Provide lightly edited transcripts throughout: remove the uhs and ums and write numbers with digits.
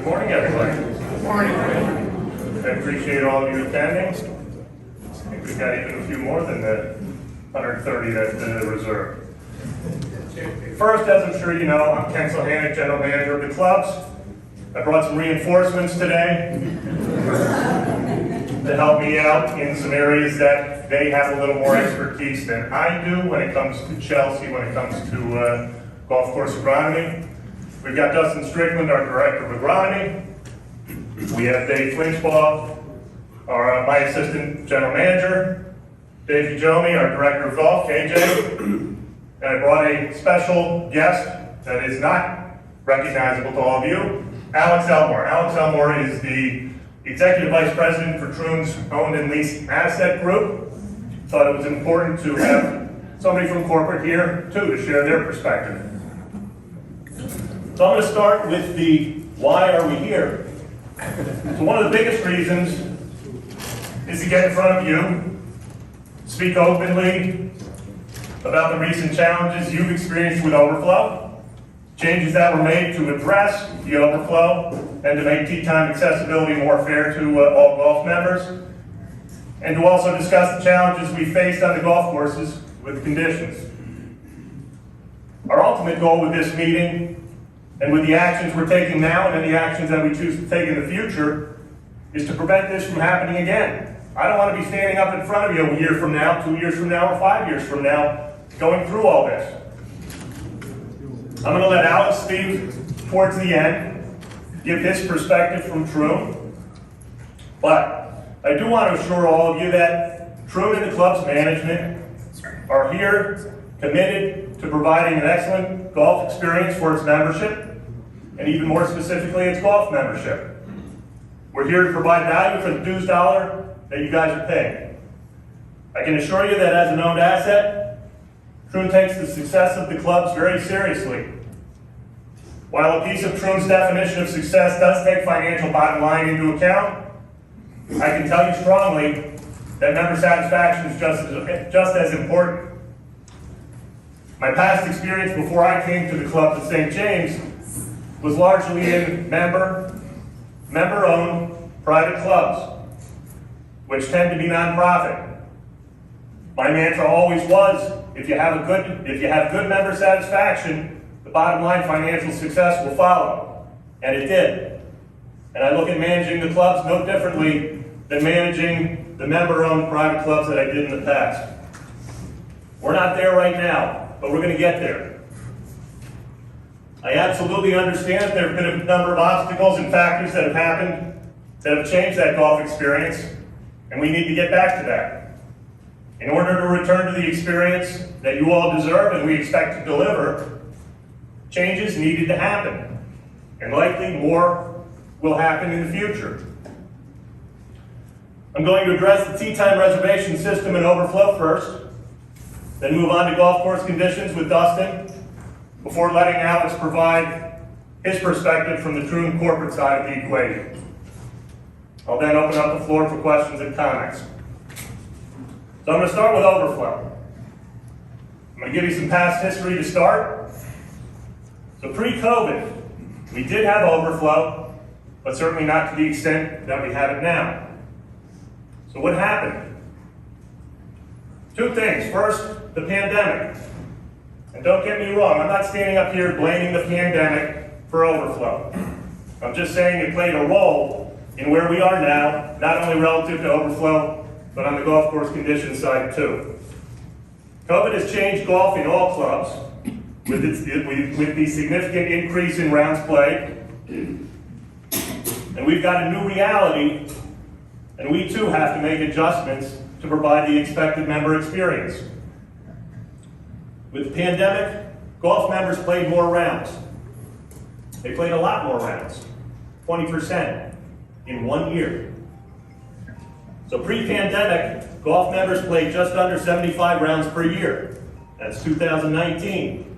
morning, everybody. Good morning. I appreciate all of you attending. I think we've got even a few more than the 130 that's in the reserve. First, as I'm sure you know, I'm Ken Sohanek, General Manager of the clubs. I brought some reinforcements today to help me out in some areas that they have a little more expertise than I do when it comes to Chelsea, when it comes to golf course agronomy. We've got Dustin Strickland, our Director of Agronomy. We have Dave Flinchbaugh, my Assistant General Manager. Dave Jomi, our Director of Golf, KJ. And I brought a special guest that is not recognizable to all of you, Alex Elmore. Alex Elmore is the Executive Vice President for Troon's Owned and Leased Asset Group. Thought it was important to have somebody from corporate here, too, to share their perspective. So I'm going to start with the why are we here. So one of the biggest reasons is to get in front of you, speak openly about the recent challenges you've experienced with overflow, changes that were made to address the overflow and to make tee time accessibility more fair to all golf members, and to also discuss the challenges we faced on the golf courses with conditions. Our ultimate goal with this meeting, and with the actions we're taking now and the actions that we choose to take in the future, is to prevent this from happening again. I don't want to be standing up in front of you a year from now, 2 years from now, or 5 years from now, going through all this. I'm going to let Alex speak towards the end, give his perspective from Troon. But I do want to assure all of you that Troon and the club's management are here, committed to providing an excellent golf experience for its membership, and even more specifically, its golf membership. We're here to provide value for the dues dollar that you guys are paying. I can assure you that as an owned asset, Troon takes the success of the clubs very seriously. While a piece of Troon's definition of success does take financial bottom line into account, I can tell you strongly that member satisfaction is just as important. My past experience before I came to the club at St. James was largely in member-owned private clubs, which tend to be nonprofit. My mantra always was, if you have good member satisfaction, the bottom line financial success will follow. And it did. And I look at managing the clubs no differently than managing the member-owned private clubs that I did in the past. We're not there right now, but we're going to get there. I absolutely understand that there have been a number of obstacles and factors that have happened that have changed that golf experience, and we need to get back to that. In order to return to the experience that you all deserve and we expect to deliver, changes needed to happen, and likely more will happen in the future. I'm going to address the tee time reservation system and overflow first, then move on to golf course conditions with Dustin, before letting Alex provide his perspective from the Troon corporate side of the equation. I'll then open up the floor for questions and comments. So I'm going to start with overflow. I'm going to give you some past history to start. So pre-COVID, we did have overflow, but certainly not to the extent that we have it now. So what happened? Two things. First, the pandemic. And don't get me wrong, I'm not standing up here blaming the pandemic for overflow. I'm just saying it played a role in where we are now, not only relative to overflow, but on the golf course conditions side too. COVID has changed golf in all clubs with the significant increase in rounds played. And we've got a new reality, and we too have to make adjustments to provide the expected member experience. With the pandemic, golf members played more rounds. They played a lot more rounds, 20% in 1 year. So pre-pandemic, golf members played just under 75 rounds per year. That's 2019.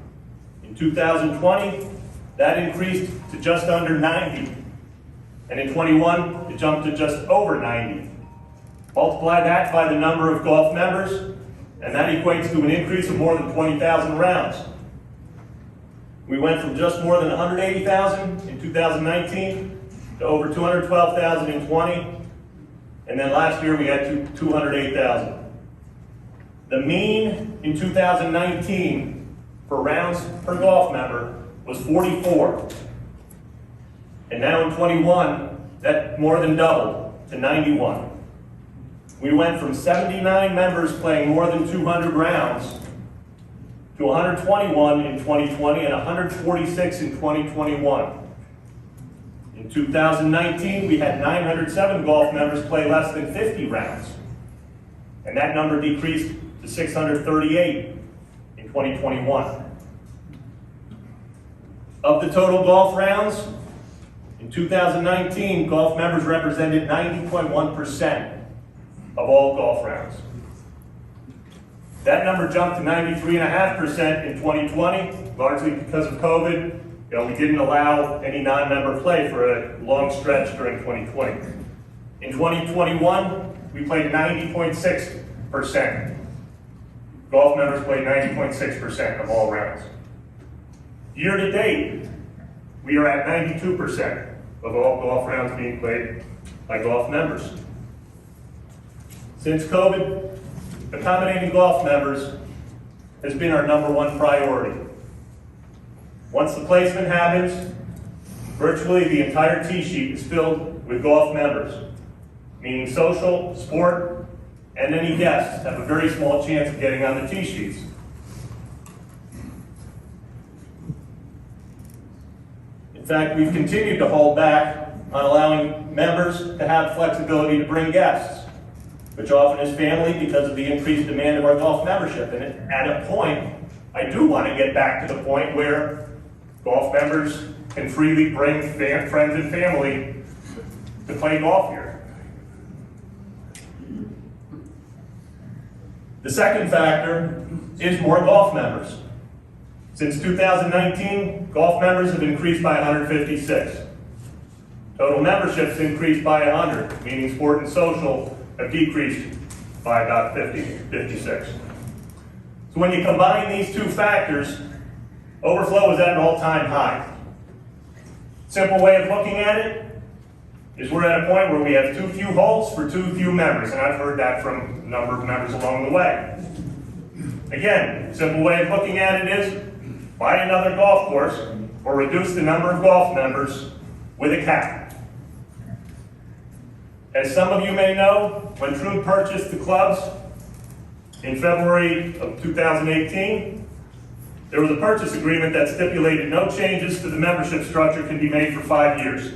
In 2020, that increased to just under 90. And in 21, it jumped to just over 90. Multiply that by the number of golf members, and that equates to an increase of more than 20,000 rounds. We went from just more than 180,000 in 2019 to over 212,000 in 20, and then last year we had 208,000. The mean in 2019 for rounds per golf member was 44. And now in 21, that more than doubled to 91. We went from 79 members playing more than 200 rounds to 121 in 2020 and 146 in 2021. In 2019, we had 907 golf members play less than 50 rounds, and that number decreased to 638 in 2021. Of the total golf rounds, in 2019, golf members represented 90.1% of all golf rounds. That number jumped to 93.5% in 2020, largely because of COVID. We didn't allow any non-member play for a long stretch during 2020. In 2021, we played 90.6%. Golf members played 90.6% of all rounds. Year to date, we are at 92% of all golf rounds being played by golf members. Since COVID, accommodating golf members has been our #1 priority. Once the placement happens, virtually the entire tee sheet is filled with golf members, meaning social, sport, and any guests have a very small chance of getting on the tee sheets. In fact, we've continued to hold back on allowing members to have flexibility to bring guests, which often is family because of the increased demand of our golf membership. And at a point, I do want to get back to the point where golf members can freely bring friends and family to play golf here. The second factor is more golf members. Since 2019, golf members have increased by 156. Total memberships increased by 100, meaning sport and social have decreased by about 56. So when you combine these two factors, overflow is at an all-time high. Simple way of looking at it is we're at a point where we have too few holes for too few members, and I've heard that from a number of members along the way. Again, simple way of looking at it is buy another golf course or reduce the number of golf members with a cap. As some of you may know, when Trude purchased the clubs in February of 2018, there was a purchase agreement that stipulated no changes to the membership structure can be made for 5 years.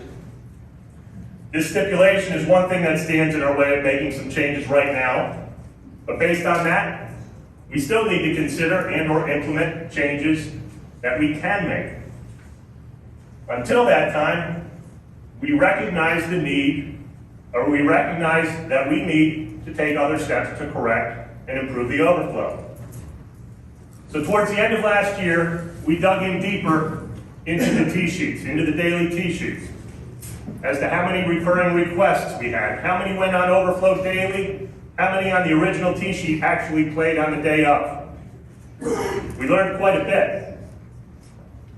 This stipulation is one thing that stands in our way of making some changes right now, but based on that, we still need to consider and/or implement changes that we can make. Until that time, we recognize that we need to take other steps to correct and improve the overflow. So towards the end of last year, we dug in deeper into the tee sheets, into the daily tee sheets, as to how many recurring requests we had, how many went on overflow daily, how many on the original tee sheet actually played on the day of. We learned quite a bit.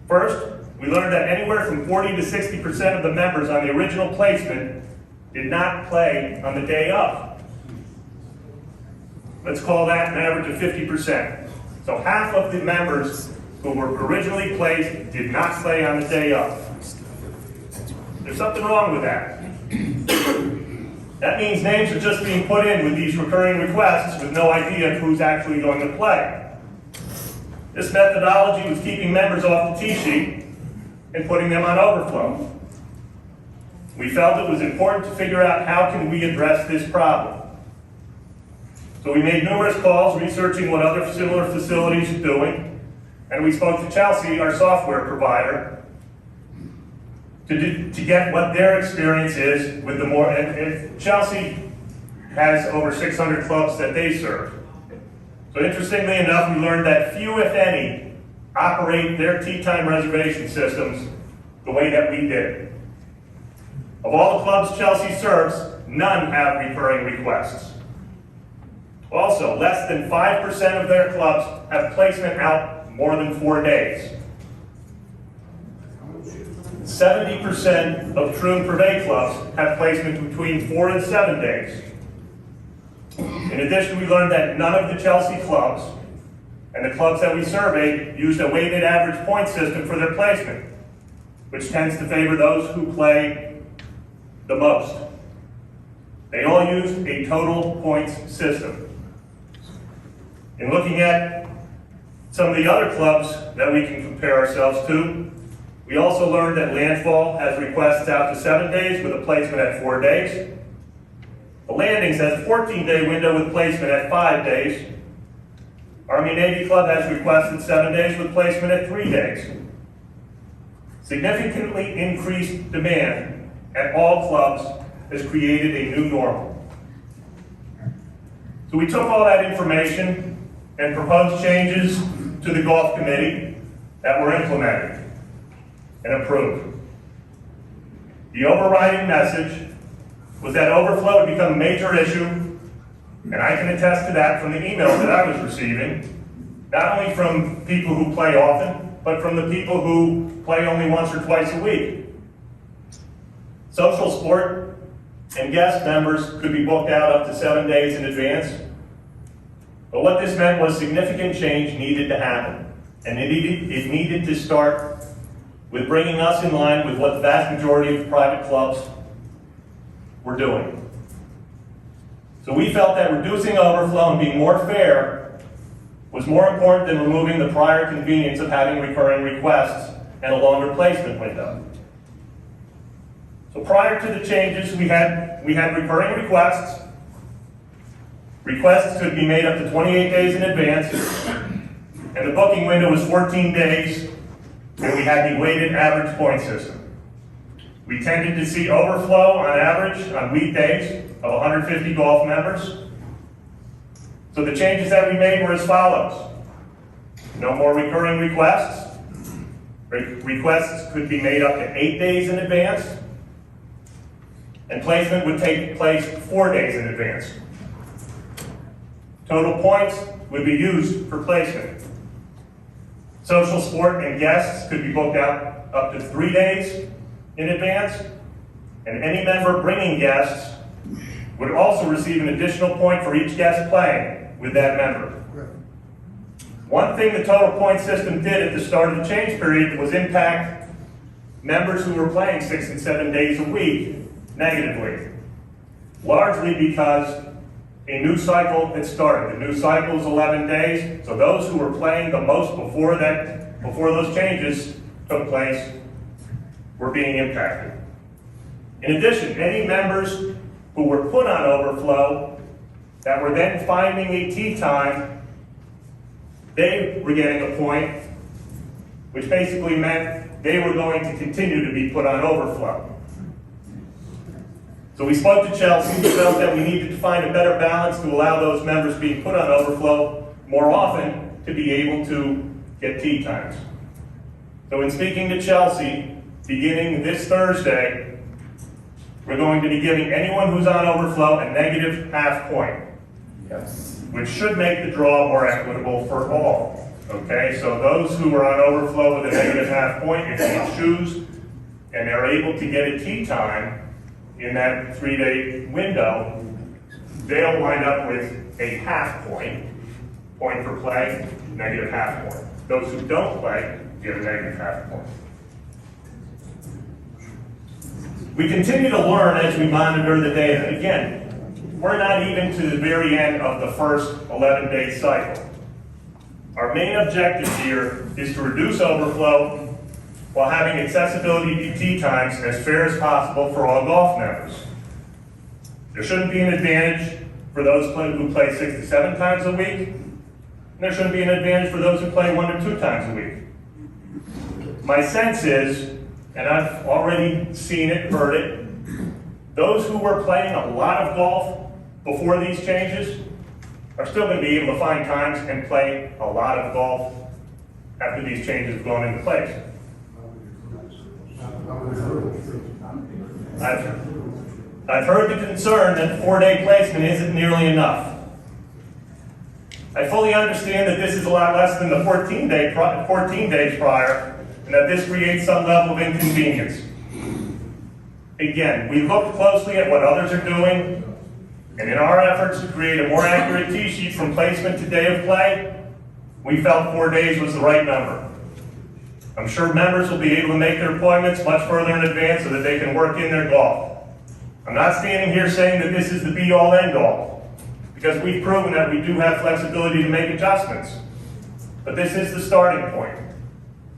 First, we learned that anywhere from 40 to 60% of the members on the original placement did not play on the day of. Let's call that an average of 50%. So half of the members who were originally placed did not play on the day of. There's something wrong with that. That means names are just being put in with these recurring requests with no idea of who's actually going to play. This methodology was keeping members off the tee sheet and putting them on overflow. We felt it was important to figure out how can we address this problem. So we made numerous calls researching what other similar facilities are doing, and we spoke to Chelsea, our software provider, to get what their experience is with the more, and Chelsea has over 600 clubs that they serve. So interestingly enough, we learned that few, if any, operate their tee time reservation systems the way that we did. Of all the clubs Chelsea serves, none have recurring requests. Also, less than 5% of their clubs have placement out more than 4 days. 70% of true and purvey clubs have placement between 4 and 7 days. In addition, we learned that none of the Chelsea clubs and the clubs that we surveyed used a weighted average point system for their placement, which tends to favor those who play the most. They all used a total points system. In looking at some of the other clubs that we can compare ourselves to, we also learned that Landfall has requests out to 7 days with a placement at 4 days. The Landings has a 14-day window with placement at 5 days. Army Navy Club has requested 7 days with placement at 3 days. Significantly increased demand at all clubs has created a new normal. So we took all that information and proposed changes to the golf committee that were implemented and approved. The overriding message was that overflow had become a major issue, and I can attest to that from the emails that I was receiving, not only from people who play often, but from the people who play only once or twice a week. Social sport and guest members could be booked out up to 7 days in advance, but what this meant was significant change needed to happen, and it needed to start with bringing us in line with what the vast majority of private clubs were doing. So we felt that reducing overflow and being more fair was more important than removing the prior convenience of having recurring requests and a longer placement window. So prior to the changes, we had recurring requests. Requests could be made up to 28 days in advance, and the booking window was 14 days, and we had the weighted average point system. We tended to see overflow on average on weekdays of 150 golf members. So the changes that we made were as follows. No more recurring requests. Requests could be made up to 8 days in advance, and placement would take place 4 days in advance. Total points would be used for placement. Social sport and guests could be booked out up to 3 days in advance, and any member bringing guests would also receive an additional point for each guest playing with that member. One thing the total point system did at the start of the change period was impact members who were playing 6 and 7 days a week negatively, largely because a new cycle had started. The new cycle is 11 days, so those who were playing the most before those changes took place were being impacted. In addition, any members who were put on overflow that were then finding a tee time, they were getting a point, which basically meant they were going to continue to be put on overflow. So we spoke to Chelsea. We felt that we needed to find a better balance to allow those members being put on overflow more often to be able to get tee times. So in speaking to Chelsea, beginning this Thursday, we're going to be giving anyone who's on overflow a negative half point, which should make the draw more equitable for all. Okay, so those who are on overflow with a negative half point, if they choose and they're able to get a tee time in that 3-day window, they'll wind up with a half point for play, negative half point. Those who don't play get a negative half point. We continue to learn as we monitor the data. Again, we're not even to the very end of the first 11-day cycle. Our main objective here is to reduce overflow while having accessibility to tee times as fair as possible for all golf members. There shouldn't be an advantage for those who play 6 to 7 times a week, and there shouldn't be an advantage for those who play 1 to 2 times a week. My sense is, and I've already seen it, heard it, those who were playing a lot of golf before these changes are still going to be able to find times and play a lot of golf after these changes have gone into place. I've heard the concern that the 4-day placement isn't nearly enough. I fully understand that this is a lot less than the 14 days prior, and that this creates some level of inconvenience. again, we looked closely at what others are doing, and in our efforts to create a more accurate tee sheet from placement to day of play, we felt 4 days was the right number. I'm sure members will be able to make their appointments much further in advance so that they can work in their golf. I'm not standing here saying that this is the be-all, end-all, because we've proven that we do have flexibility to make adjustments. But this is the starting point.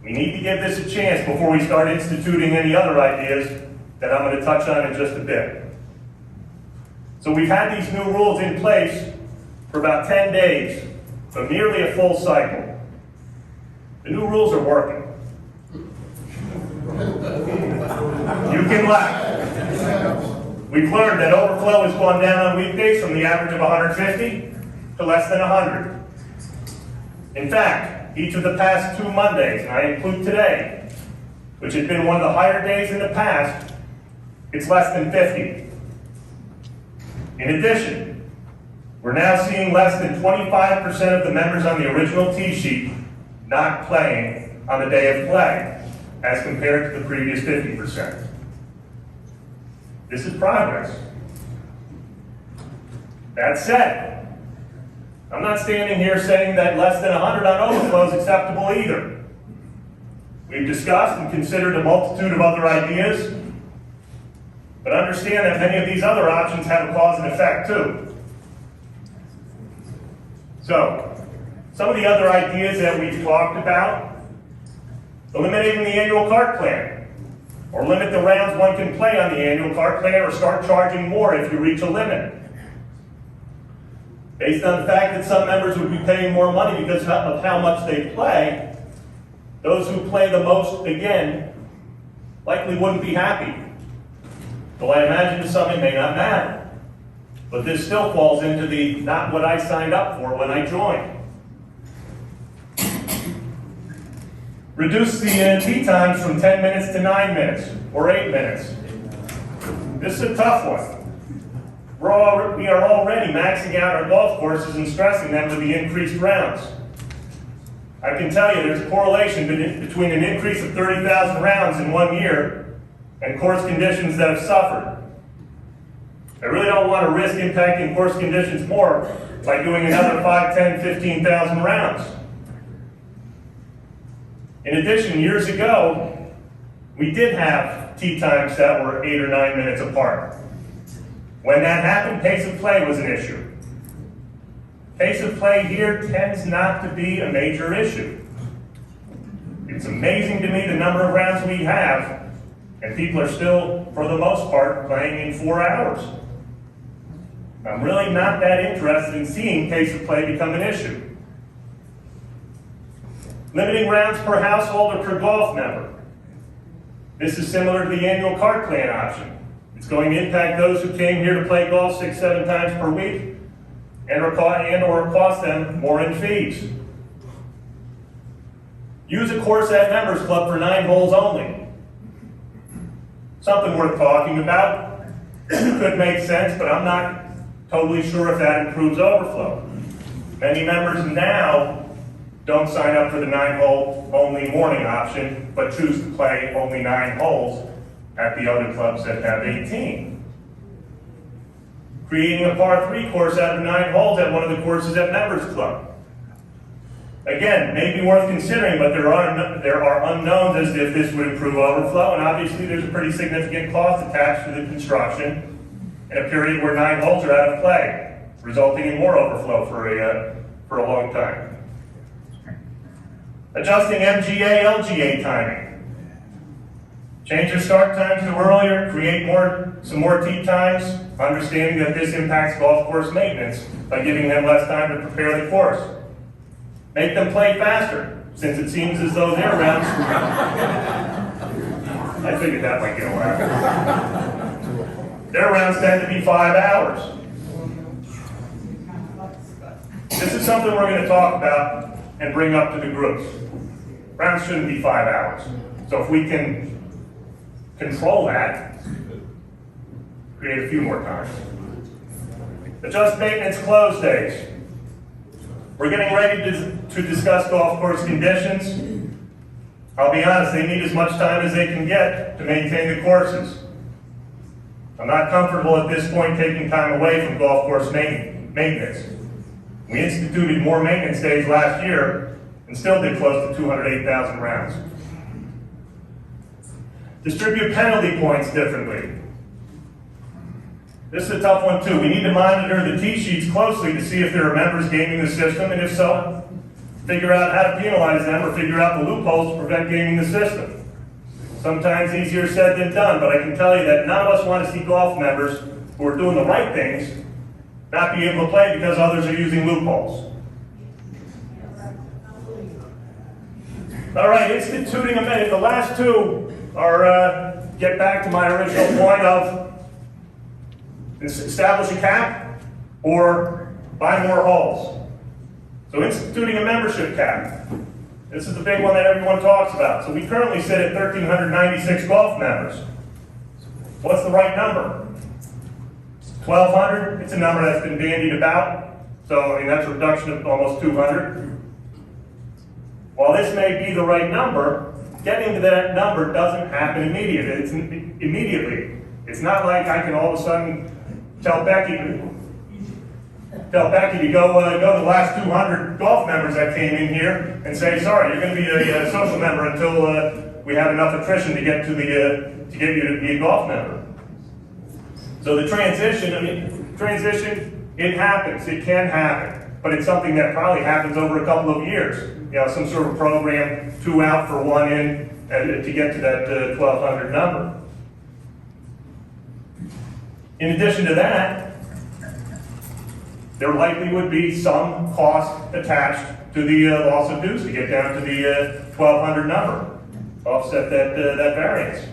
We need to give this a chance before we start instituting any other ideas that I'm going to touch on in just a bit. So we've had these new rules in place for about 10 days, so nearly a full cycle. The new rules are working. You can laugh. We've learned that overflow has gone down on weekdays from the average of 150 to less than 100. In fact, each of the past 2 Mondays, and I include today, which has been one of the higher days in the past, it's less than 50. In addition, we're now seeing less than 25% of the members on the original tee sheet not playing on the day of play, as compared to the previous 50%. This is progress. That said, I'm not standing here saying that less than 100 on overflow is acceptable either. We've discussed and considered a multitude of other ideas, but understand that many of these other options have a cause and effect too. So, some of the other ideas that we've talked about: eliminating the annual cart plan, or limit the rounds one can play on the annual cart plan, or start charging more if you reach a limit. Based on the fact that some members would be paying more money because of how much they play, those who play the most, again, likely wouldn't be happy. Though I imagine to some it may not matter. But this still falls into the not what I signed up for when I joined. Reduce the tee times from 10 minutes to 9 minutes, or 8 minutes. This is a tough one. We are already maxing out our golf courses and stressing them with the increased rounds. I can tell you there's a correlation between an increase of 30,000 rounds in 1 year and course conditions that have suffered. I really don't want to risk impacting course conditions more by doing another 5, 10, 15,000 rounds. In addition, years ago, we did have tee times that were 8 or 9 minutes apart. When that happened, pace of play was an issue. Pace of play here tends not to be a major issue. It's amazing to me the number of rounds we have, and people are still, for the most part, playing in 4 hours. I'm really not that interested in seeing pace of play become an issue. Limiting rounds per household or per golf member. This is similar to the annual cart plan option. It's going to impact those who came here to play golf 6, 7 times per week or cost them more in fees. Use a course at Members Club for 9 holes only. Something worth talking about. Could make sense, but I'm not totally sure if that improves overflow. Many members now don't sign up for the 9-hole only morning option, but choose to play only 9 holes at the other clubs that have 18. Creating a par 3 course out of 9 holes at one of the courses at Members Club. Again, may be worth considering, but there are unknowns as to if this would improve overflow, and obviously there's a pretty significant cost attached to the construction in a period where 9 holes are out of play, resulting in more overflow for a long time. Adjusting MGA, LGA timing. Change your start times to earlier, create some more tee times, understanding that this impacts golf course maintenance by giving them less time to prepare the course. Make them play faster, since it seems as though their rounds... I figured that might get a laugh. Their rounds tend to be 5 hours. This is something we're going to talk about and bring up to the groups. Rounds shouldn't be 5 hours. So if we can control that, create a few more times. Adjust maintenance close days. We're getting ready to discuss golf course conditions. I'll be honest, they need as much time as they can get to maintain the courses. I'm not comfortable at this point taking time away from golf course maintenance. We instituted more maintenance days last year and still did close to 208,000 rounds. Distribute penalty points differently. This is a tough one too. We need to monitor the tee sheets closely to see if there are members gaming the system, and if so, figure out how to penalize them or figure out the loopholes to prevent gaming the system. Sometimes easier said than done, but I can tell you that none of us want to see golf members who are doing the right things not be able to play because others are using loopholes. All right, instituting amendment. The last two are, get back to my original point of establish a cap or buy more holes. So instituting a membership cap. This is the big one that everyone talks about. So we currently sit at 1,396 golf members. What's the right number? 1,200? It's a number that's been bandied about. So, I mean, that's a reduction of almost 200. While this may be the right number, getting to that number doesn't happen immediately. It's not like I can all of a sudden tell Becky to go to the last 200 golf members that came in here and say, sorry, you're going to be a social member until we have enough attrition to get you to be a golf member. So the transition, it happens, it can happen, but it's something that probably happens over a couple of years. You know, some sort of program, 2 out for 1 in, to get to that 1,200 number. In addition to that, there likely would be some cost attached to the loss of dues to get down to the 1,200 number, offset that variance.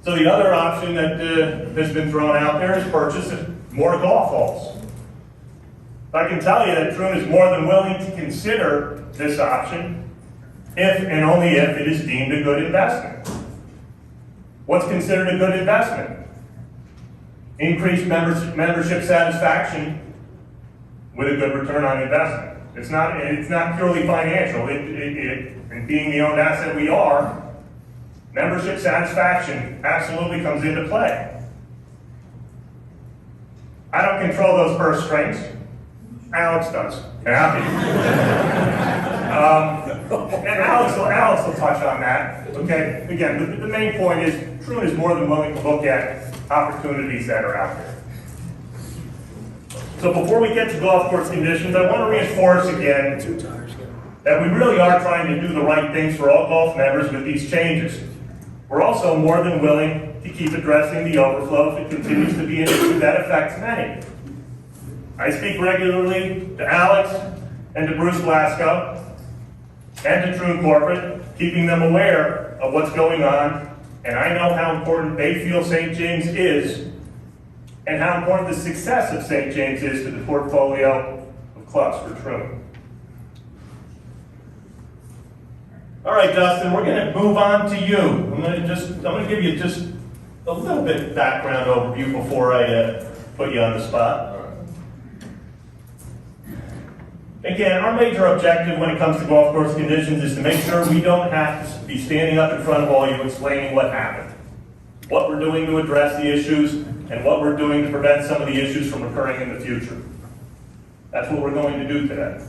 So the other option that has been thrown out there is purchase more golf holes. I can tell you that Troon is more than willing to consider this option if and only if it is deemed a good investment. What's considered a good investment? Increased membership satisfaction with a good return on investment. It's not purely financial. And being the owned asset we are, membership satisfaction absolutely comes into play. I don't control those purse strings. Alex does. And Alex will touch on that. Okay. Again, the main point is Troon is more than willing to look at opportunities that are out there. So before we get to golf course conditions, I want to reinforce again that we really are trying to do the right things for all golf members with these changes. We're also more than willing to keep addressing the overflow if it continues to be an issue that affects many. I speak regularly to Alex and to Bruce Blasco and to Troon Corporate, keeping them aware of what's going on, and I know how important they feel St. James is and how important the success of St. James is to the portfolio of clubs for Troon. All right, Dustin, we're going to move on to you. I'm going to give you just a little bit of background overview before I put you on the spot. Again, our major objective when it comes to golf course conditions is to make sure we don't have to be standing up in front of all you explaining what happened, what we're doing to address the issues, and what we're doing to prevent some of the issues from occurring in the future. That's what we're going to do today.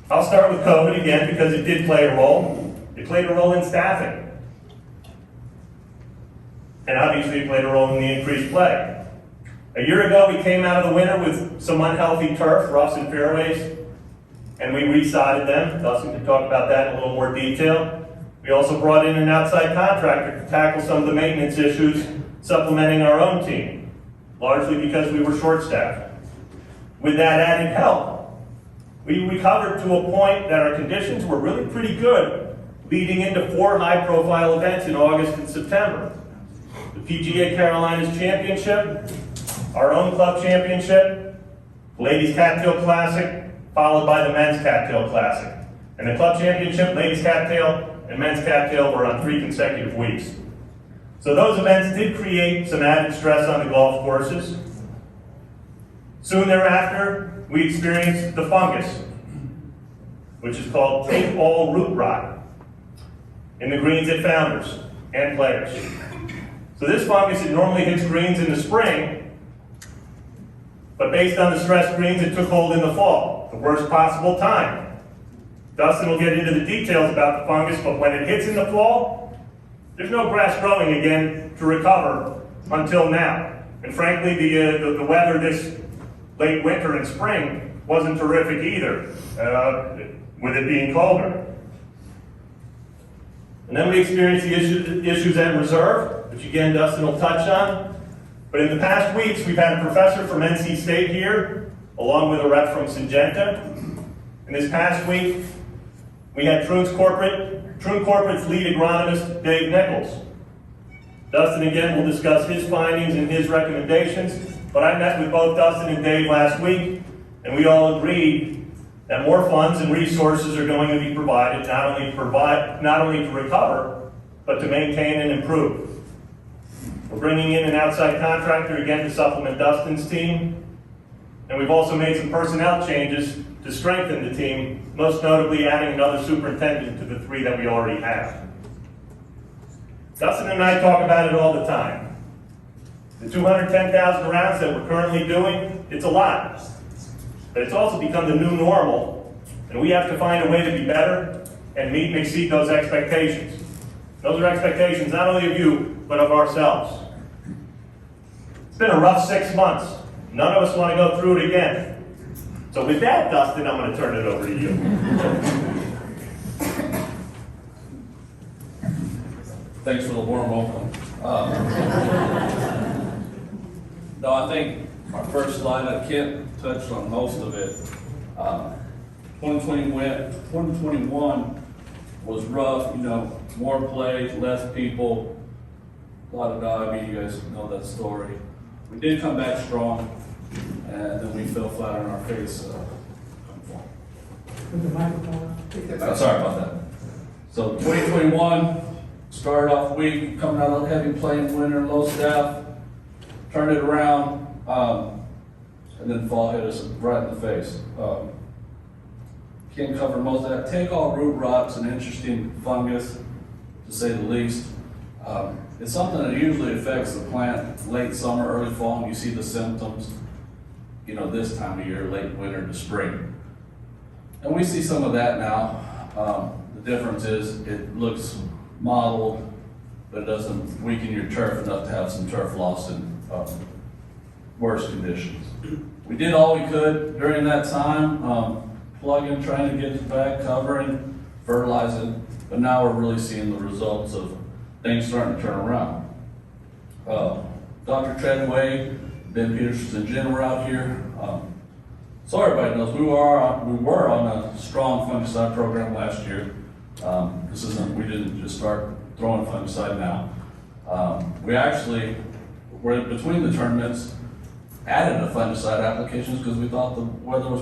I'll start with COVID again because it did play a role. It played a role in staffing. And obviously it played a role in the increased play. A year ago, we came out of the winter with some unhealthy turf, roughs and fairways, and we resodded them. Dustin can talk about that in a little more detail. We also brought in an outside contractor to tackle some of the maintenance issues, supplementing our own team, largely because we were short-staffed. With that added help, we recovered to a point that our conditions were really pretty good, leading into 4 high-profile events in August and September. The PGA Carolinas Championship, our own club championship, Ladies Cattail Classic, followed by the Men's Cattail Classic. And the club championship, Ladies Cattail, and Men's Cattail were on 3 consecutive weeks. So those events did create some added stress on the golf courses. Soon thereafter, we experienced the fungus, which is called take all root rot, in the greens at Founders. and players. So this fungus, it normally hits greens in the spring, but based on the stressed greens, it took hold in the fall, the worst possible time. Dustin will get into the details about the fungus, but when it hits in the fall, there's no grass growing again to recover until now. And frankly, the weather this late winter and spring wasn't terrific either, with it being colder. And then we experienced the issues at reserve, which again Dustin will touch on. But in the past weeks, we've had a professor from NC State here, along with a rep from Syngenta. And this past week, we had Troon's Corporate's lead agronomist, Dave Nichols. Dustin again will discuss his findings and his recommendations, but I met with both Dustin and Dave last week, and we all agreed that more funds and resources are going to be provided, not only to recover, but to maintain and improve. We're bringing in an outside contractor again to supplement Dustin's team, and we've also made some personnel changes to strengthen the team, most notably adding another superintendent to the 3 that we already have. Dustin and I talk about it all the time. The 210,000 rounds that we're currently doing, it's a lot. But it's also become the new normal, and we have to find a way to be better and meet and exceed those expectations. Those are expectations not only of you, but of ourselves. It's been a rough 6 months. None of us want to go through it again. So with that, Dustin, I'm going to turn it over to you. Thanks for the warm welcome. No, I think our first slide, Kent touched on most of it. 2021 was rough, more plays, less people, a lot of I mean, you guys know that story. We did come back strong, and then we fell flat on our face. With the microphone. Sorry about that. So 2021 started off weak, coming out of heavy playing winter, low staff, turned it around, and then fall hit us right in the face. Can't cover most of that. Take all root rot's an interesting fungus, to say the least. It's something that usually affects the plant late summer, early fall, and you see the symptoms, this time of year, late winter to spring. And we see some of that now. The difference is it looks mottled, but it doesn't weaken your turf enough to have some turf loss in worse conditions. We did all we could during that time, plugging, trying to get it back, covering, fertilizing, but now we're really seeing the results of things starting to turn around. Dr. Treadway, Ben Peterson, and Jen were out here. So everybody knows we were on a strong fungicide program last year. We didn't just start throwing fungicide now. We actually were between the tournaments, added a fungicide applications because we thought the weather was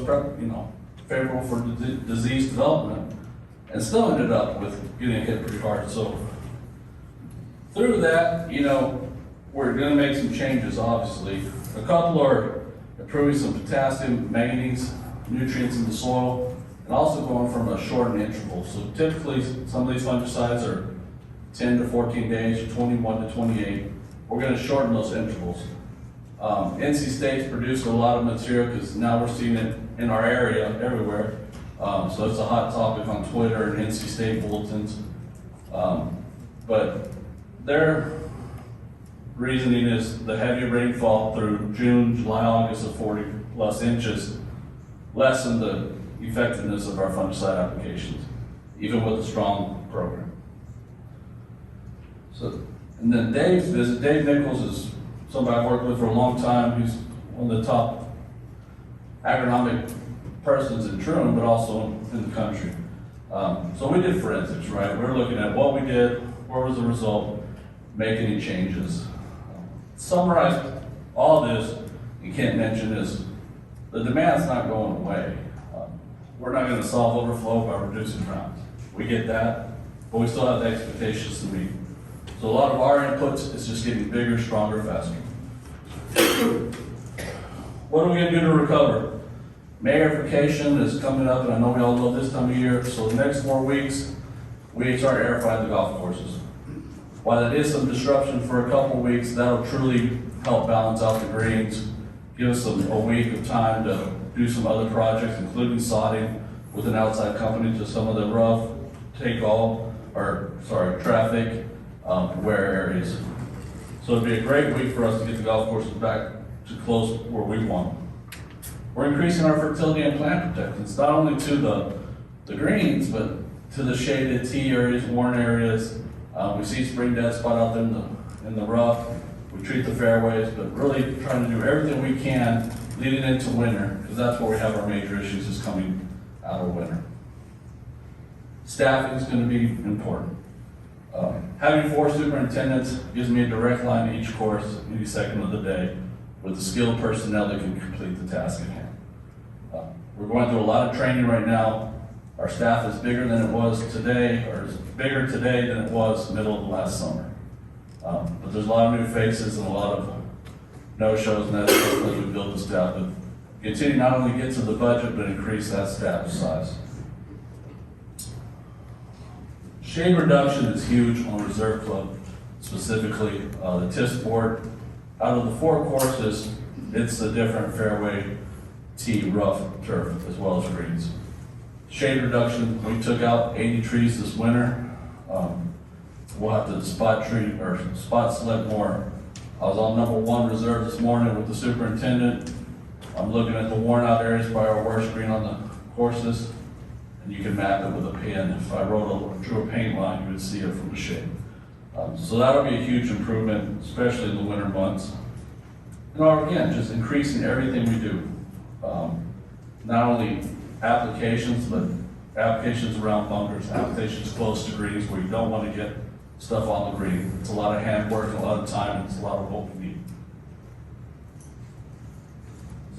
favorable for disease development, and still ended up with getting hit pretty hard. So through that, we're going to make some changes. Obviously, a couple are improving some potassium, manganese nutrients in the soil, and also going from a shortened interval. So typically, some of these fungicides are 10 to 14 days, 21 to 28. We're going to shorten those intervals. NC State's produced a lot of material because now we're seeing it in our area everywhere. So it's a hot topic on Twitter and NC State bulletins. But their reasoning is the heavy rainfall through June, July, August of 40 plus inches lessen the effectiveness of our fungicide applications, even with a strong program. So, and then Dave's visit. Dave Nichols is somebody I've worked with for a long time. He's one of the top agronomic persons in Troon, but also in the country. So we did forensics, right? We're looking at what we did, where was the result, make any changes. Summarize all this, you can't mention is the demand's not going away. We're not going to solve overflow by reducing rounds. We get that, but we still have the expectations to meet. So a lot of our inputs is just getting bigger, stronger, faster. What are we going to do to recover? Mayerification is coming up, and I know we all love this time of year. So the next 4 weeks, we start aerifying the golf courses. while that is some disruption for a couple weeks, that'll truly help balance out the greens, give us a week of time to do some other projects, including sodding with an outside company to some of the rough traffic wear areas. So it'd be a great week for us to get the golf courses back to close where we want them. We're increasing our fertility and plant protections, not only to the greens, but to the shaded tee areas, worn areas. We see spring dead spot out there in the rough. We treat the fairways, but really trying to do everything we can leading into winter, because that's where we have our major issues is coming out of winter. Staffing is going to be important. Having 4 superintendents gives me a direct line to each course any second of the day with the skilled personnel that can complete the task at hand. We're going through a lot of training right now. Our staff is bigger than it was today, or is bigger today than it was middle of last summer. But there's a lot of new faces and a lot of no-shows, and that's because we build the staff. But continue not only get to the budget, but increase that staff size. Shade reduction is huge on Reserve Club, specifically the TIS board. Out of the 4 courses, it's a different fairway, tee, rough, turf, as well as greens. Shade reduction, we took out 80 trees this winter. We'll have to spot select more. I was on number 1 reserve this morning with the superintendent. I'm looking at the worn out areas by our worst green on the courses, and you can map it with a pen. If I drew a paint line, you would see it from the shade. So that'll be a huge improvement, especially in the winter months. And again, just increasing everything we do. Not only applications, but applications around bunkers, applications close to greens where you don't want to get stuff on the green. It's a lot of handwork, a lot of time, and it's a lot of what we need.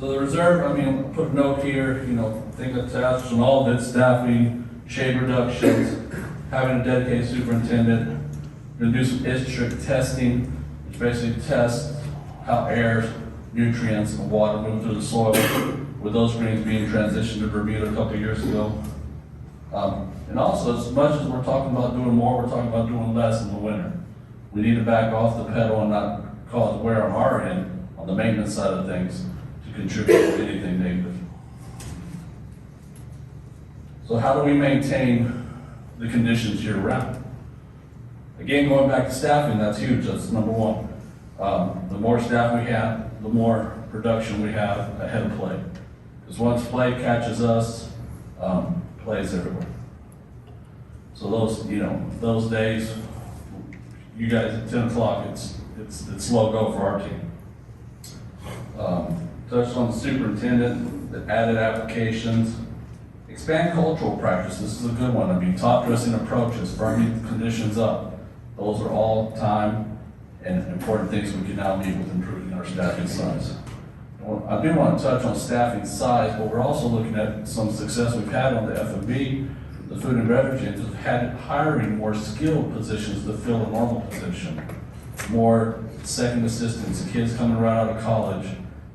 So the reserve, put a note here, think attached on all of it, staffing, shade reductions, having a dedicated superintendent. We're gonna do some district testing, which basically tests how air, nutrients, and water move through the soil, with those greens being transitioned to Bermuda a couple years ago. And also, as much as we're talking about doing more, we're talking about doing less in the winter. We need to back off the pedal and not cause wear on our end, on the maintenance side of things, to contribute to anything negative. So how do we maintain the conditions year round? Again, going back to staffing, that's huge, that's number 1. The more staff we have, the more production we have ahead of play. Because once play catches us, plays everywhere. So those days, you guys at 10 o'clock, it's slow go for our team. Touched on the superintendent, the added applications, expand cultural practice. This is a good one. Top dressing approaches, firming conditions up. Those are all time and important things we can now meet with improving our staffing size. I do want to touch on staffing size, but we're also looking at some success we've had on the F&B, the food and beverage end, have had hiring more skilled positions to fill a normal position. More second assistants, kids coming right out of college,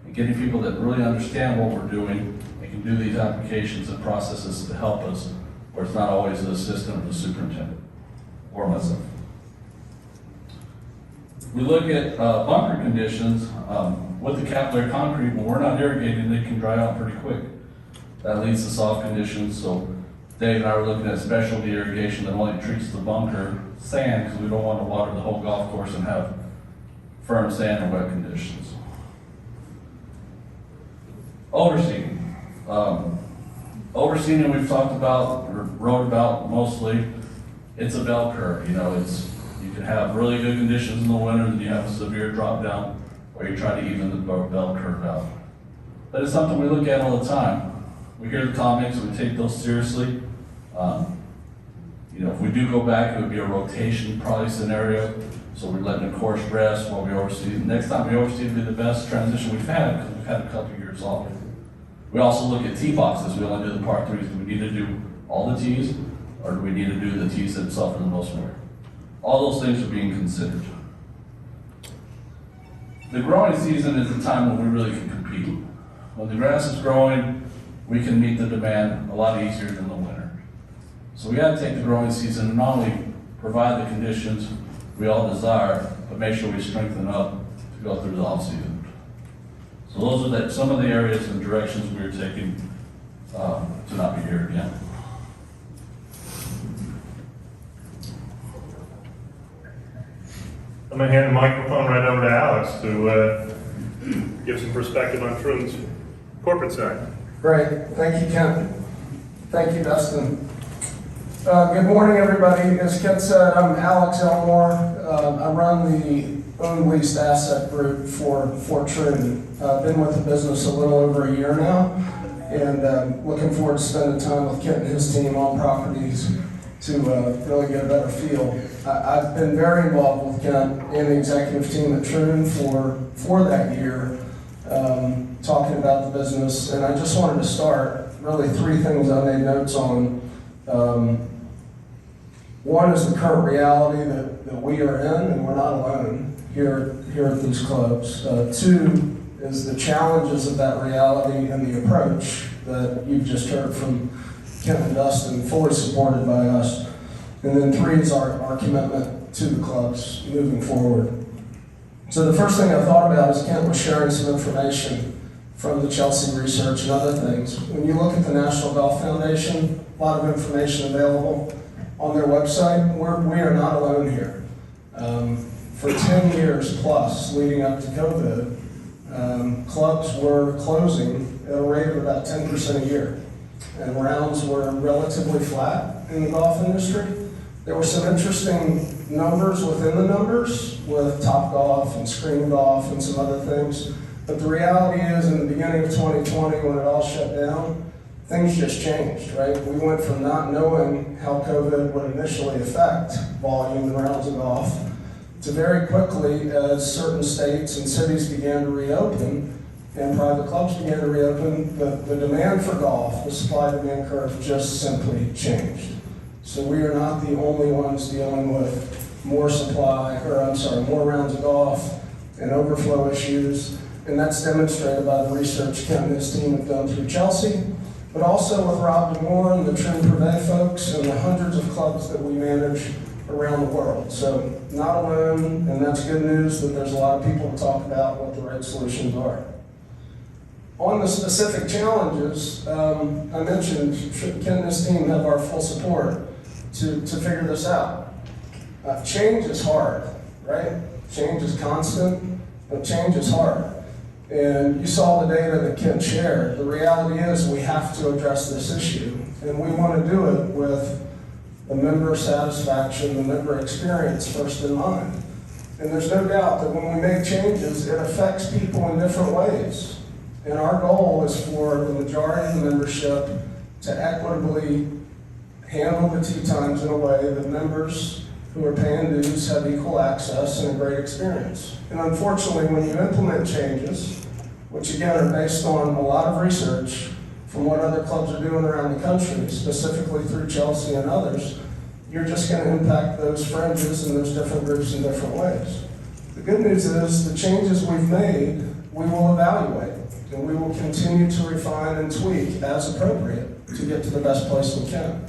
and getting people that really understand what we're doing and can do these applications and processes to help us, where it's not always the assistant or the superintendent, or myself. We look at bunker conditions. With the capillary concrete, when we're not irrigating, they can dry out pretty quick. That leads to soft conditions. So Dave and I were looking at specialty irrigation that only treats the bunker sand, because we don't want to water the whole golf course and have firm sand or wet conditions. Overseeding. Overseeding we've talked about, or wrote about mostly. It's a bell curve. You can have really good conditions in the winter, and you have a severe drop down, or you try to even the bell curve out. But it's something we look at all the time. We hear the comments, we take those seriously. If we do go back, it would be a rotation probably scenario. So we're letting the course rest while we overseed. Next time we overseed will be the best transition we've had, because we've had a couple of years off. We also look at tee boxes. We only do the par 3s. Do we need to do all the tees, or do we need to do the tees that suffer the most wear? All those things are being considered. The growing season is the time when we really can compete. When the grass is growing, we can meet the demand a lot easier than the winter. So we got to take the growing season and not only provide the conditions, we all desire, but make sure we strengthen up to go through the off-season. So those are some of the areas and directions we are taking to not be here again. I'm gonna hand the microphone right over to Alex to give some perspective on Truman's corporate side. Great, thank you, Ken. Thank you, Dustin. Good morning, everybody. As Ken said, I'm Alex Elmore. I run the owned leased asset group for Truman. I've been with the business a little over a year now, and looking forward to spending time with Kent and his team on properties to really get a better feel. I've been very involved with Kent and the executive team at Truman for that year, talking about the business. And I just wanted to start, really 3 things I made notes on. One is the current reality that we are in, and we're not alone here at these clubs. 2 is the challenges of that reality and the approach that you've just heard from Kent and Dustin, fully supported by us. And then 3 is our commitment to the clubs moving forward. So the first thing I thought about is Kent was sharing some information from the Chelsea research and other things. When you look at the National Golf Foundation, a lot of information available on their website. We are not alone here. For 10 years plus leading up to COVID, clubs were closing at a rate of about 10% a year. And rounds were relatively flat in the golf industry. There were some interesting numbers within the numbers with Top Golf and Screen Golf and some other things. But the reality is, in the beginning of 2020, when it all shut down, things just changed, right? We went from not knowing how COVID would initially affect volume and rounds of golf to very quickly, as certain states and cities began to reopen and private clubs began to reopen, the demand for golf, the supply-demand curve just simply changed. So we are not the only ones dealing with more rounds of golf and overflow issues. And that's demonstrated by the research Kent and his team have done through Chelsea, but also with Rob DeMore and the Trim Privé folks and the hundreds of clubs that we manage around the world. So not alone, and that's good news that there's a lot of people to talk about what the right solutions are. On the specific challenges, I mentioned Kent and his team have our full support to figure this out. Change is hard, right? Change is constant, but change is hard. And you saw the data that Kent shared. The reality is we have to address this issue, and we want to do it with the member satisfaction, the member experience first in mind. And there's no doubt that when we make changes, it affects people in different ways. And our goal is for the majority of the membership to equitably handle the tee times in a way that members who are paying dues have equal access and a great experience. And unfortunately, when you implement changes, which again are based on a lot of research from what other clubs are doing around the country, specifically through Chelsea and others, you're just going to impact those fringes and those different groups in different ways. The good news is the changes we've made, we will evaluate, and we will continue to refine and tweak as appropriate to get to the best place we can.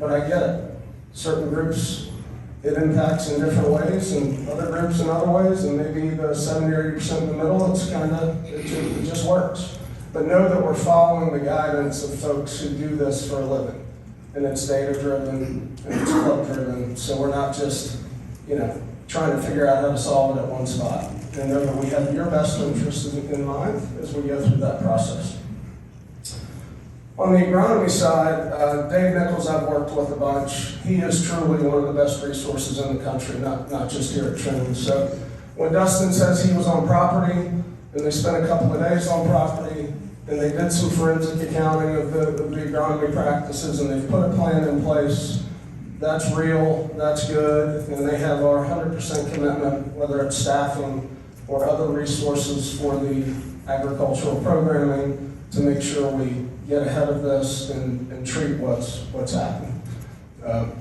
But I get it. Certain groups, it impacts in different ways, and other groups in other ways, and maybe the 70 or 80% in the middle, it just works. But know that we're following the guidance of folks who do this for a living. And it's data-driven, and it's club-driven, so we're not just, trying to figure out how to solve it at one spot. And know that we have your best interests in mind as we go through that process. On the agronomy side, Dave Nichols I've worked with a bunch. He is truly one of the best resources in the country, not just here at Trinity. So when Dustin says he was on property, and they spent a couple of days on property, and they did some forensic accounting of the agronomy practices, and they've put a plan in place, that's real, that's good, and they have our 100% commitment, whether it's staffing or other resources for the agricultural programming, to make sure we get ahead of this and treat what's happening.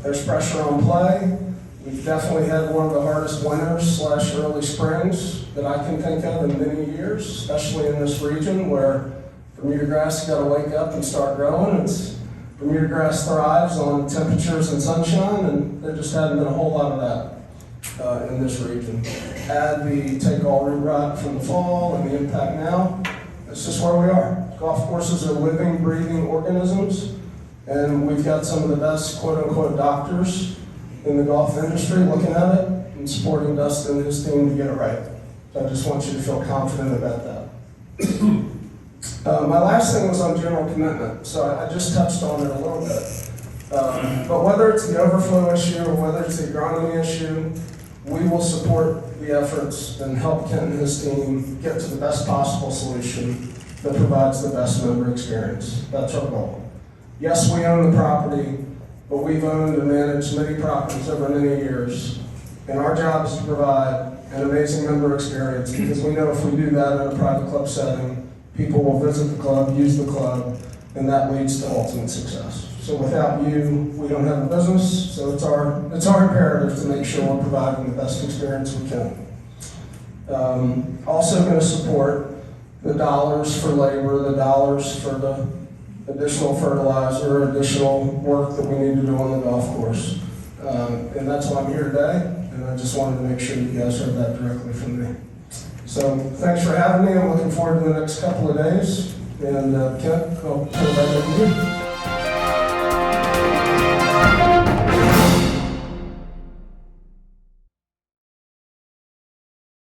There's pressure on play. We've definitely had one of the hardest winters / early springs that I can think of in many years, especially in this region where Bermuda grass got to wake up and start growing. Bermuda grass thrives on temperatures and sunshine, and there just hadn't been a whole lot of that. in this region. Add the take all root rot from the fall and the impact now, it's just where we are. Golf courses are living, breathing organisms, and we've got some of the best quote-unquote doctors in the golf industry looking at it and supporting Dustin and his team to get it right. So I just want you to feel confident about that. My last thing was on general commitment, so I just touched on it a little bit. But whether it's the overflow issue or whether it's the agronomy issue, we will support the efforts and help Kent and his team get to the best possible solution that provides the best member experience. That's our goal. Yes, we own the property, but we've owned and managed many properties over many years. And our job is to provide an amazing member experience because we know if we do that in a private club setting, people will visit the club, use the club, and that leads to ultimate success. So without you, we don't have a business, so it's our imperative to make sure we're providing the best experience we can. Also going to support the dollars for labor, the dollars for the additional fertilizer, additional work that we need to do on the golf course. And that's why I'm here today, and I just wanted to make sure you guys heard that directly from me. So thanks for having me. I'm looking forward to the next couple of days. And Kent, I'll turn it back over to you.